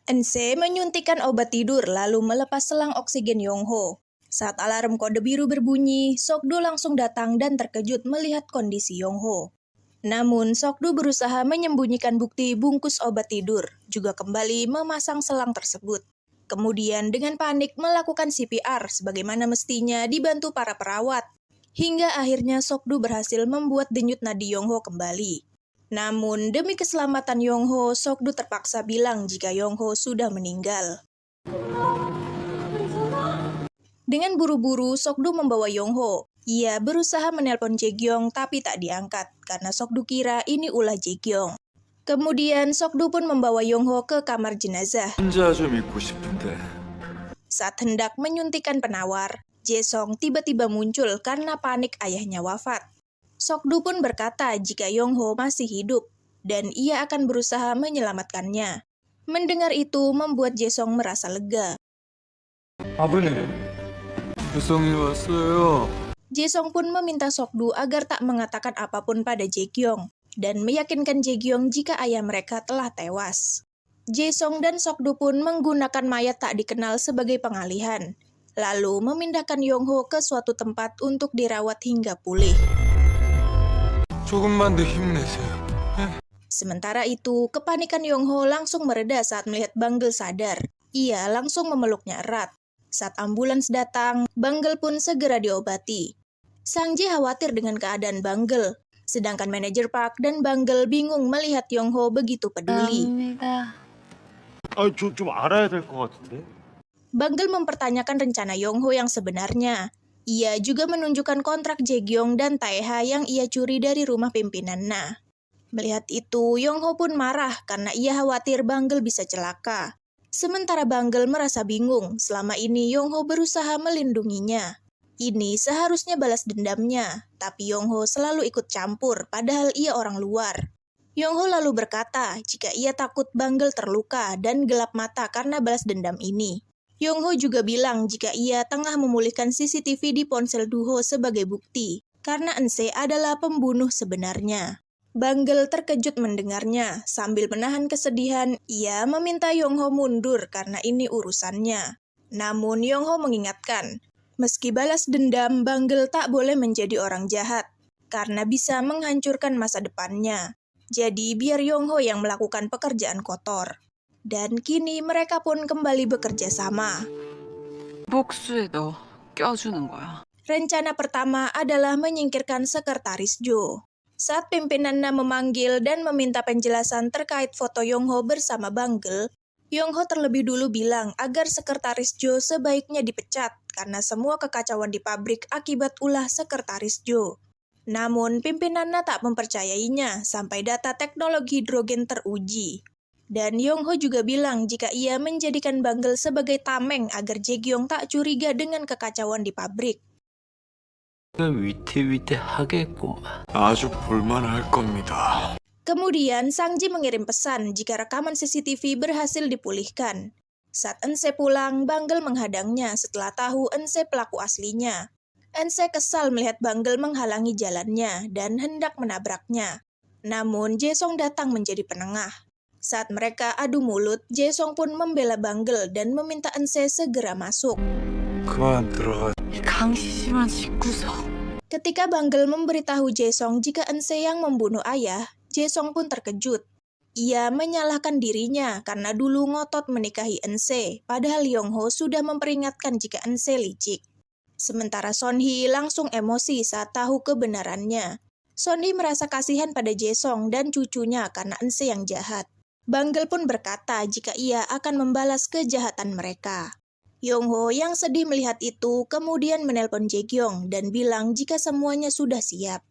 Ense menyuntikkan obat tidur lalu melepas selang oksigen Yongho. Saat alarm kode biru berbunyi, Sokdo langsung datang dan terkejut melihat kondisi Yongho. Namun, Sokdo berusaha menyembunyikan bukti bungkus obat tidur, juga kembali memasang selang tersebut. Kemudian dengan panik melakukan CPR sebagaimana mestinya dibantu para perawat. Hingga akhirnya Sokdo berhasil membuat denyut nadi Yongho kembali. Namun, demi keselamatan Yongho, Sokdo terpaksa bilang jika Yongho sudah meninggal. Dengan buru-buru, Sokdo membawa Yongho. Ia berusaha menelpon Jae-gyong tapi tak diangkat, karena Sokdo kira ini ulah Jae-gyong. Kemudian, Sokdo pun membawa Yongho ke kamar jenazah. 혼자 좀 있고 싶은데. Saat hendak menyuntikkan penawar, Jae-song tiba-tiba muncul karena panik ayahnya wafat. Sokdo pun berkata jika Yongho masih hidup, dan ia akan berusaha menyelamatkannya. Mendengar itu membuat Jae-song merasa lega. 아버님, 배송이 왔어요. Jae-song pun meminta Sokdo agar tak mengatakan apapun pada Jae-gyong, dan meyakinkan Jae-gyong jika ayah mereka telah tewas. Jae-song dan Sokdo pun menggunakan mayat tak dikenal sebagai pengalihan, lalu memindahkan Yongho ke suatu tempat untuk dirawat hingga pulih. 조금만 더 힘내세요. Sementara itu, kepanikan Yongho langsung mereda saat melihat Banggel sadar. Ia langsung memeluknya erat. Saat ambulans datang, Banggel pun segera diobati. Sang-ji khawatir dengan keadaan Banggel, sedangkan manajer Park dan Banggel bingung melihat Yongho begitu peduli. 좀 알아야 될 것 같은데. Banggel mempertanyakan rencana Yongho yang sebenarnya. Ia juga menunjukkan kontrak Jae-gyong dan Taeha yang ia curi dari rumah pimpinan Na. Melihat itu, Yongho pun marah karena ia khawatir Banggel bisa celaka. Sementara Banggel merasa bingung, selama ini Yongho berusaha melindunginya. Ini seharusnya balas dendamnya, tapi Yongho selalu ikut campur, padahal ia orang luar. Yongho lalu berkata jika ia takut Banggel terluka dan gelap mata karena balas dendam ini. Yongho juga bilang jika ia tengah memulihkan CCTV di ponsel Duho sebagai bukti, karena Ense adalah pembunuh sebenarnya. Banggel terkejut mendengarnya. Sambil menahan kesedihan, ia meminta Yongho mundur karena ini urusannya. Namun Yongho mengingatkan, meski balas dendam, Banggel tak boleh menjadi orang jahat, karena bisa menghancurkan masa depannya. Jadi biar Yongho yang melakukan pekerjaan kotor. Dan kini mereka pun kembali bekerja sama. 복수에 너 껴주는 거야. Rencana pertama adalah menyingkirkan sekretaris Jo. Saat pimpinan Na memanggil dan meminta penjelasan terkait foto Yongho bersama Banggel, Yongho terlebih dulu bilang agar sekretaris Jo sebaiknya dipecat karena semua kekacauan di pabrik akibat ulah sekretaris Jo. Namun pimpinan Na tak mempercayainya sampai data teknologi hidrogen teruji. Dan Yongho juga bilang jika ia menjadikan Banggel sebagai tameng agar Jae-gyong tak curiga dengan kekacauan di pabrik. 위태위태하겠구만. 아주 볼만할 겁니다. Kemudian Sang-ji mengirim pesan jika rekaman CCTV berhasil dipulihkan. Saat Ense pulang, Banggel menghadangnya setelah tahu Ense pelaku aslinya. Ense kesal melihat Banggel menghalangi jalannya dan hendak menabraknya. Namun Jae-song datang menjadi penengah. Saat mereka adu mulut, Jae-song pun membela Banggel dan meminta Ense segera masuk. 그만 들어가. 이 강시심한 짓구석. Ketika Banggel memberitahu Jae-song jika Ense yang membunuh ayah, Jae-song pun terkejut. Ia menyalahkan dirinya karena dulu ngotot menikahi Ense, padahal Yongho sudah memperingatkan jika Ense licik. Sementara Son-hee langsung emosi saat tahu kebenarannya. Son-hee merasa kasihan pada Jae-song dan cucunya karena Ense yang jahat. Banggel pun berkata jika ia akan membalas kejahatan mereka. Yongho yang sedih melihat itu kemudian menelpon Jae-gyong dan bilang jika semuanya sudah siap.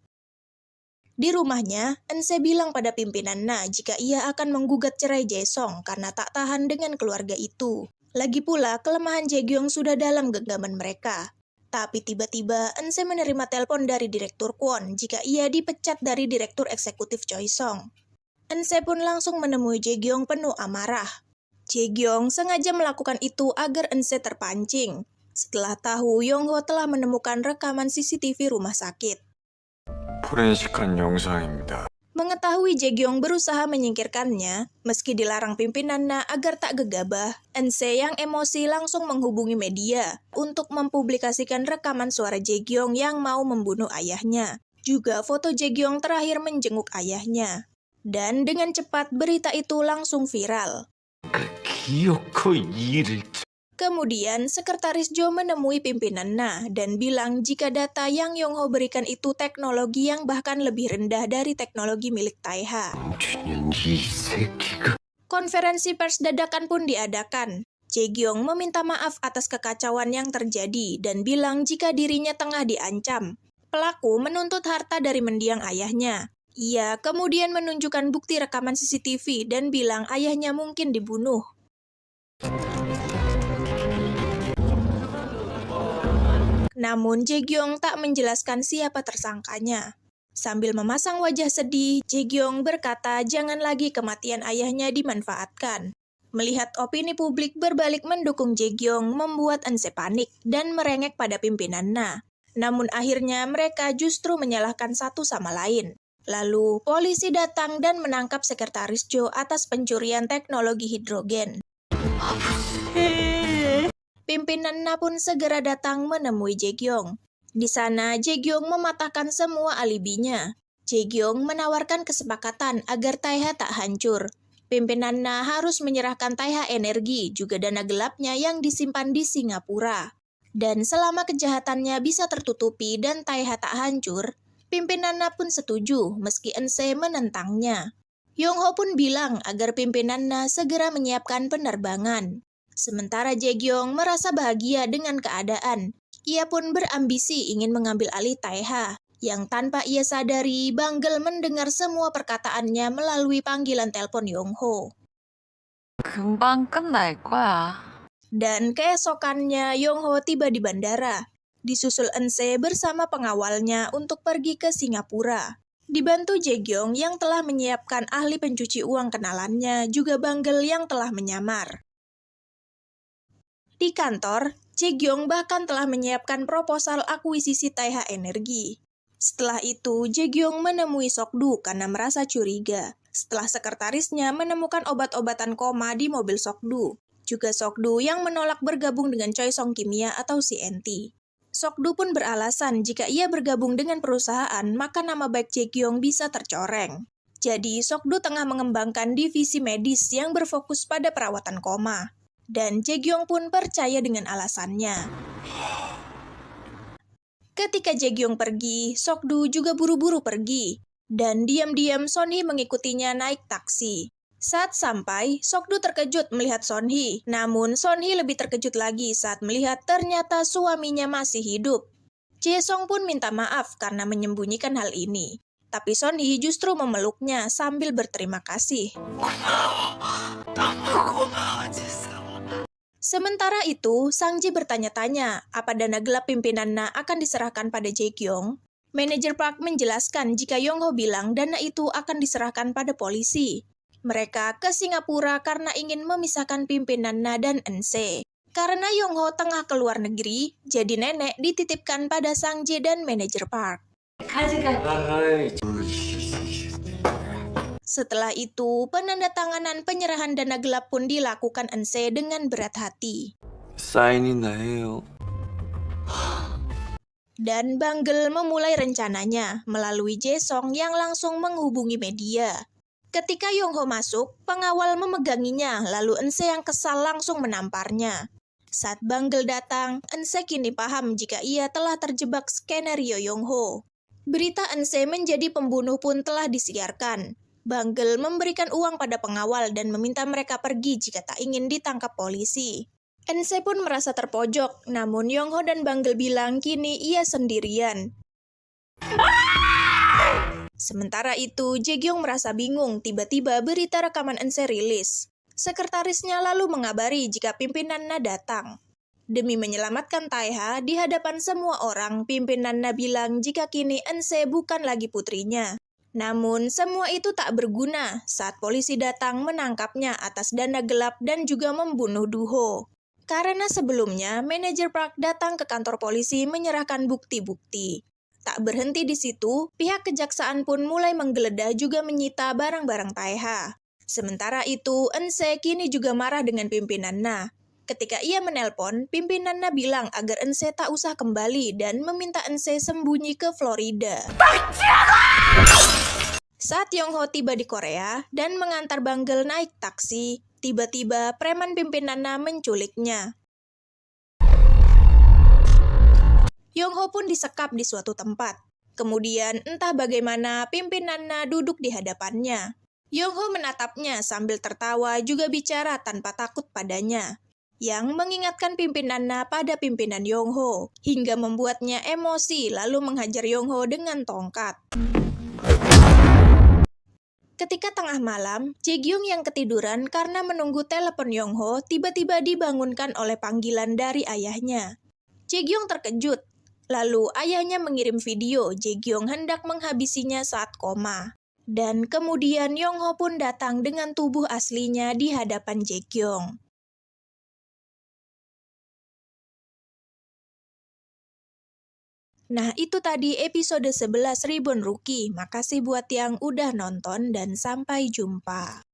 Di rumahnya, Ense bilang pada pimpinan Na jika ia akan menggugat cerai Jae-song karena tak tahan dengan keluarga itu. Lagi pula, kelemahan Jae-gyong sudah dalam genggaman mereka. Tapi tiba-tiba Ense menerima telepon dari Direktur Kwon jika ia dipecat dari Direktur Eksekutif Choi Song. Ense pun langsung menemui Jae-gyong penuh amarah. Jae-gyong sengaja melakukan itu agar Ense terpancing. Setelah tahu Yongho telah menemukan rekaman CCTV rumah sakit. 포렌식한 영상입니다. Mengetahui Jae-gyong berusaha menyingkirkannya, meski dilarang pimpinan Na agar tak gegabah, Eun-se yang emosi langsung menghubungi media untuk mempublikasikan rekaman suara Jae-gyong yang mau membunuh ayahnya. Juga foto Jae-gyong terakhir menjenguk ayahnya. Dan dengan cepat berita itu langsung viral. 기어코 일을 Kemudian, Sekretaris Jo menemui pimpinan Na dan bilang jika data yang Yong-ho berikan itu teknologi yang bahkan lebih rendah dari teknologi milik Taeha. 주년 이 새끼가 Konferensi pers dadakan pun diadakan. Jae-gyong meminta maaf atas kekacauan yang terjadi dan bilang jika dirinya tengah diancam. Pelaku menuntut harta dari mendiang ayahnya. Ia kemudian menunjukkan bukti rekaman CCTV dan bilang ayahnya mungkin dibunuh. Namun Jae-gyong tak menjelaskan siapa tersangkanya. Sambil memasang wajah sedih, Jae-gyong berkata jangan lagi kematian ayahnya dimanfaatkan. Melihat opini publik berbalik mendukung Jae-gyong membuat Eun-se panik dan merengek pada pimpinan Na. Namun akhirnya mereka justru menyalahkan satu sama lain. Lalu polisi datang dan menangkap Sekretaris Jo atas pencurian teknologi hidrogen. Pimpinan Na pun segera datang menemui Jae-gyong. Di sana, Jae-gyong mematahkan semua alibinya. Jae-gyong menawarkan kesepakatan agar Taeha tak hancur. Pimpinan Na harus menyerahkan Taeha energi, juga dana gelapnya yang disimpan di Singapura. Dan selama kejahatannya bisa tertutupi dan Taeha tak hancur, pimpinan Na pun setuju meski Eun-se menentangnya. Yong-ho pun bilang agar pimpinan Na segera menyiapkan penerbangan. Sementara Jae-gyong merasa bahagia dengan keadaan. Ia pun berambisi ingin mengambil alih Taeha, yang tanpa ia sadari Banggel mendengar semua perkataannya melalui panggilan telepon Yong-ho. 금방 끝날 거야. Dan keesokannya Yong-ho tiba di bandara. Disusul Eun-se bersama pengawalnya untuk pergi ke Singapura. Dibantu Jae-gyong yang telah menyiapkan ahli pencuci uang kenalannya, juga Banggel yang telah menyamar. Di kantor, Jae-gyong bahkan telah menyiapkan proposal akuisisi Taeha Energi. Setelah itu, Jae-gyong menemui Sok-du karena merasa curiga. Setelah sekretarisnya menemukan obat-obatan koma di mobil Sok-du. Juga Sok-du yang menolak bergabung dengan Choi Song Kimia atau CNT. Sok-du pun beralasan jika ia bergabung dengan perusahaan, maka nama baik Jae-gyong bisa tercoreng. Jadi, Sok-du tengah mengembangkan divisi medis yang berfokus pada perawatan koma. Dan Jae-gyong pun percaya dengan alasannya. Ketika Jae-gyong pergi, Sok-du juga buru-buru pergi. Dan diam-diam Son-hee mengikutinya naik taksi. Saat sampai, Sok-du terkejut melihat Son-hee. Namun Son-hee lebih terkejut lagi saat melihat ternyata suaminya masih hidup. Jae-song pun minta maaf karena menyembunyikan hal ini. Tapi Son-hee justru memeluknya sambil berterima kasih. Sementara itu, Sang-ji bertanya-tanya apa dana gelap pimpinan Na akan diserahkan pada Jae-gyong. Manajer Park menjelaskan jika Yong-ho bilang dana itu akan diserahkan pada polisi. Mereka ke Singapura karena ingin memisahkan pimpinan Na dan Eun-se. Karena Yong-ho tengah keluar negeri, jadi nenek dititipkan pada Sang-ji dan manajer Park. Setelah itu, penandatanganan penyerahan dana gelap pun dilakukan Eun-se dengan berat hati. 사인이나 해요. Dan Banggel memulai rencananya melalui Jae-song yang langsung menghubungi media. Ketika Yong-ho masuk, pengawal memeganginya, lalu Eun-se yang kesal langsung menamparnya. Saat Banggel datang, Eun-se kini paham jika ia telah terjebak skenario Yong-ho. Berita Eun-se menjadi pembunuh pun telah disiarkan. Banggel memberikan uang pada pengawal dan meminta mereka pergi jika tak ingin ditangkap polisi. Eun-se pun merasa terpojok, namun Yong-ho dan Banggel bilang kini ia sendirian. Sementara itu, Jae-gyong merasa bingung tiba-tiba berita rekaman Eun-se rilis. Sekretarisnya lalu mengabari jika pimpinan Na datang. Demi menyelamatkan Taeha, di hadapan semua orang, pimpinan Na bilang jika kini Eun-se bukan lagi putrinya. Namun, semua itu tak berguna saat polisi datang menangkapnya atas dana gelap dan juga membunuh Du-ho. Karena sebelumnya, manajer Park datang ke kantor polisi menyerahkan bukti-bukti. Tak berhenti di situ, pihak kejaksaan pun mulai menggeledah juga menyita barang-barang Taeha. Sementara itu, Eunse kini juga marah dengan pimpinan Na. Ketika ia menelpon, pimpinan Na bilang agar Eunse tak usah kembali dan meminta Eunse sembunyi ke Florida. Saat Yongho tiba di Korea dan mengantar Banggel naik taksi, tiba-tiba preman pimpinan Na menculiknya. Yongho pun disekap di suatu tempat. Kemudian entah bagaimana pimpinan Na duduk di hadapannya. Yongho menatapnya sambil tertawa juga bicara tanpa takut padanya, yang mengingatkan pimpinan Na pada pimpinan Yongho, hingga membuatnya emosi lalu menghajar Yongho dengan tongkat. Ketika tengah malam, Jae-gyung yang ketiduran karena menunggu telepon Yongho tiba-tiba dibangunkan oleh panggilan dari ayahnya. Jae-gyung terkejut. Lalu ayahnya mengirim video Jae-gyung hendak menghabisinya saat koma. Dan kemudian Yongho pun datang dengan tubuh aslinya di hadapan Jae-gyung. Nah, itu tadi episode 11 Reborn Rookie. Makasih buat yang udah nonton dan sampai jumpa.